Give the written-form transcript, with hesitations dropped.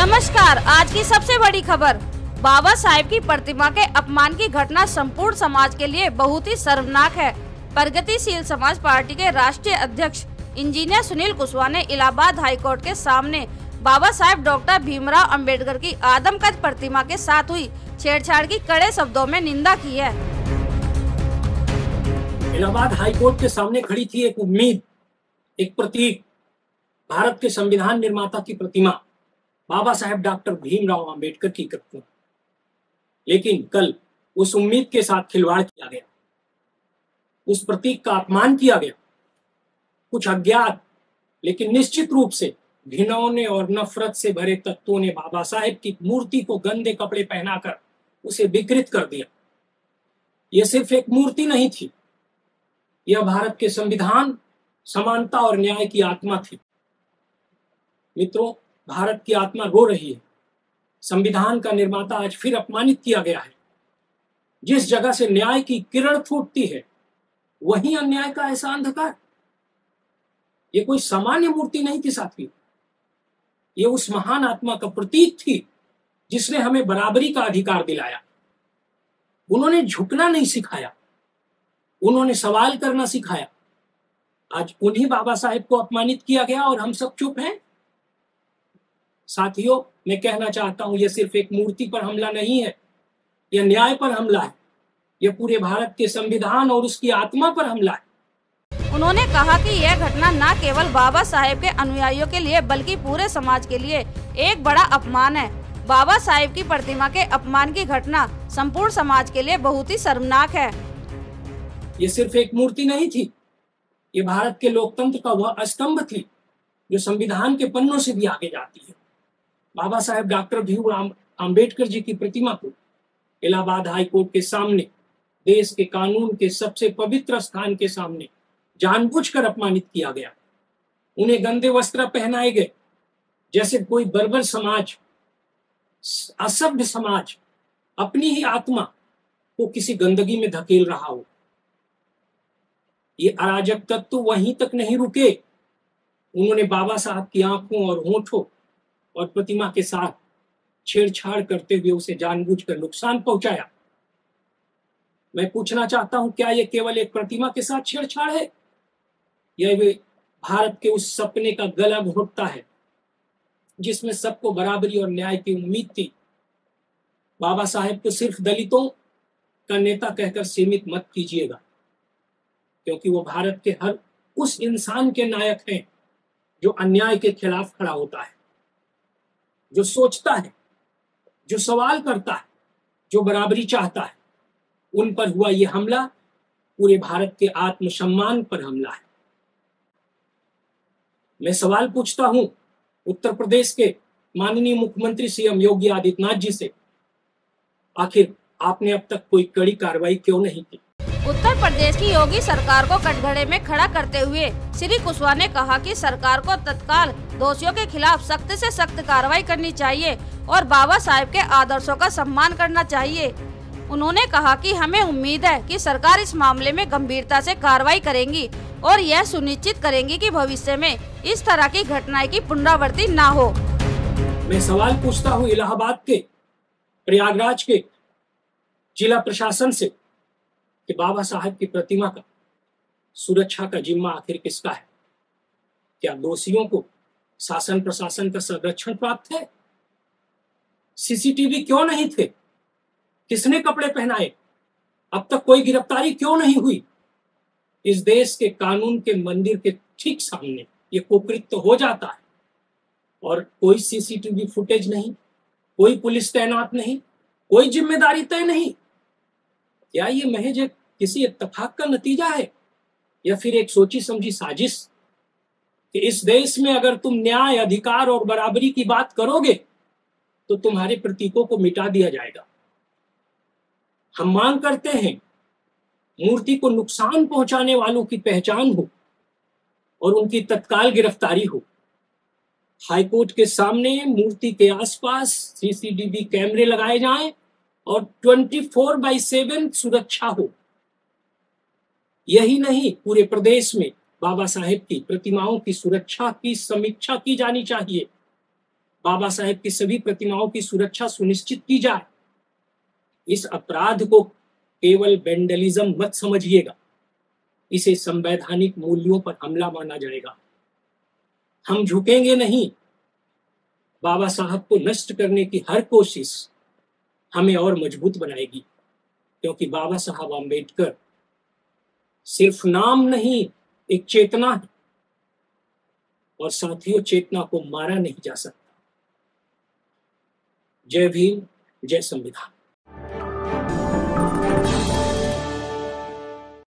नमस्कार। आज की सबसे बड़ी खबर, बाबा साहेब की प्रतिमा के अपमान की घटना संपूर्ण समाज के लिए बहुत ही शर्मनाक है। प्रगतिशील समाज पार्टी के राष्ट्रीय अध्यक्ष इंजीनियर सुनील कुशवाहा ने इलाहाबाद हाईकोर्ट के सामने बाबा साहेब डॉक्टर भीमराव अंबेडकर की आदमकद प्रतिमा के साथ हुई छेड़छाड़ की कड़े शब्दों में निंदा की है। इलाहाबाद हाईकोर्ट के सामने खड़ी थी एक उम्मीद, एक प्रतीक, भारत के संविधान निर्माता की प्रतिमा, बाबा साहेब डॉक्टर भीमराव अंबेडकर की प्रतिमा। लेकिन कल उस उम्मीद के साथ खिलवाड़ किया गया, उस प्रतीक का अपमान किया गया। कुछ अज्ञात लेकिन निश्चित रूप से घिनौने और नफरत से भरे तत्वों ने बाबा साहेब की मूर्ति को गंदे कपड़े पहनाकर उसे विकृत कर दिया। यह सिर्फ एक मूर्ति नहीं थी, यह भारत के संविधान, समानता और न्याय की आत्मा थी। मित्रों, भारत की आत्मा रो रही है। संविधान का निर्माता आज फिर अपमानित किया गया है। जिस जगह से न्याय की किरण फूटती है, वहीं अन्याय का ऐसा अंधकार। ये कोई सामान्य मूर्ति नहीं थी साथियों, ये उस महान आत्मा का प्रतीक थी जिसने हमें बराबरी का अधिकार दिलाया। उन्होंने झुकना नहीं सिखाया, उन्होंने सवाल करना सिखाया। आज उन्हीं बाबा साहेब को अपमानित किया गया और हम सब चुप हैं। साथियों, मैं कहना चाहता हूं, यह सिर्फ एक मूर्ति पर हमला नहीं है, यह न्याय पर हमला है। यह पूरे भारत के संविधान और उसकी आत्मा पर हमला है। उन्होंने कहा कि यह घटना न केवल बाबा साहेब के अनुयायियों के लिए बल्कि पूरे समाज के लिए एक बड़ा अपमान है। बाबा साहेब की प्रतिमा के अपमान की घटना संपूर्ण समाज के लिए बहुत ही शर्मनाक है। ये सिर्फ एक मूर्ति नहीं थी, ये भारत के लोकतंत्र का वह स्तंभ थी जो संविधान के पन्नों से भी आगे जाती है। बाबा साहेब डॉक्टर भीमराव अंबेडकर जी की प्रतिमा को इलाहाबाद हाईकोर्ट के सामने, देश के कानून के सबसे पवित्र स्थान के सामने जानबूझकर अपमानित किया गया। उन्हें गंदे वस्त्र पहनाए गए, जैसे कोई बर्बर समाज, असभ्य समाज अपनी ही आत्मा को किसी गंदगी में धकेल रहा हो। ये अराजक तत्व वहीं तक नहीं रुके, उन्होंने बाबा साहब की आंखों और होठों और प्रतिमा के साथ छेड़छाड़ करते हुए उसे जानबूझकर नुकसान पहुंचाया। मैं पूछना चाहता हूं, क्या यह केवल एक प्रतिमा के साथ छेड़छाड़ है, यह वे भारत के उस सपने का गला घोंटता है जिसमें सबको बराबरी और न्याय की उम्मीद थी। बाबा साहेब को सिर्फ दलितों का नेता कहकर सीमित मत कीजिएगा, क्योंकि वो भारत के हर उस इंसान के नायक हैं जो अन्याय के खिलाफ खड़ा होता है, जो सोचता है, जो सवाल करता है, जो बराबरी चाहता है। उन पर हुआ यह हमला पूरे भारत के आत्मसम्मान पर हमला है। मैं सवाल पूछता हूं उत्तर प्रदेश के माननीय मुख्यमंत्री सीएम योगी आदित्यनाथ जी से, आखिर आपने अब तक कोई कड़ी कार्रवाई क्यों नहीं की? उत्तर प्रदेश की योगी सरकार को कटघरे में खड़ा करते हुए श्री कुशवाहा ने कहा कि सरकार को तत्काल दोषियों के खिलाफ सख्त से सख्त कार्रवाई करनी चाहिए और बाबा साहेब के आदर्शों का सम्मान करना चाहिए। उन्होंने कहा कि हमें उम्मीद है कि सरकार इस मामले में गंभीरता से कार्रवाई करेंगी और यह सुनिश्चित करेंगी कि भविष्य में इस तरह की घटनाएं की पुनरावृत्ति न हो। मैं सवाल पूछता हूँ इलाहाबाद के, प्रयागराज के जिला प्रशासन से कि बाबा साहेब की प्रतिमा का सुरक्षा का जिम्मा आखिर किसका है? क्या दोषियों को शासन प्रशासन का संरक्षण प्राप्त है? सीसीटीवी क्यों नहीं थे? किसने कपड़े पहनाए? अब तक कोई गिरफ्तारी क्यों नहीं हुई? इस देश के कानून के मंदिर के ठीक सामने ये कुकृत्य हो जाता है और कोई सीसीटीवी फुटेज नहीं, कोई पुलिस तैनात नहीं, कोई जिम्मेदारी तय नहीं। क्या ये महज एक किसी इत्तेफाक का नतीजा है या फिर एक सोची समझी साजिश कि इस देश में अगर तुम न्याय, अधिकार और बराबरी की बात करोगे तो तुम्हारे प्रतीकों को मिटा दिया जाएगा? हम मांग करते हैं मूर्ति को नुकसान पहुंचाने वालों की पहचान हो और उनकी तत्काल गिरफ्तारी हो। हाईकोर्ट के सामने मूर्ति के आसपास सीसीटीवी कैमरे लगाए जाएं और 24/7 सुरक्षा हो। यही नहीं, पूरे प्रदेश में बाबा साहेब की प्रतिमाओं की सुरक्षा की समीक्षा की जानी चाहिए। बाबा साहेब की सभी प्रतिमाओं की सुरक्षा सुनिश्चित की जाए। इस अपराध को केवल वेंडलिज्म मत समझिएगा, इसे संवैधानिक मूल्यों पर हमला माना जाएगा। हम झुकेंगे नहीं। बाबा साहब को नष्ट करने की हर कोशिश हमें और मजबूत बनाएगी, क्योंकि बाबा साहब आम्बेडकर सिर्फ नाम नहीं, एक चेतना है, और साथियों चेतना को मारा नहीं जा सकता। जय भीम, जय संविधान।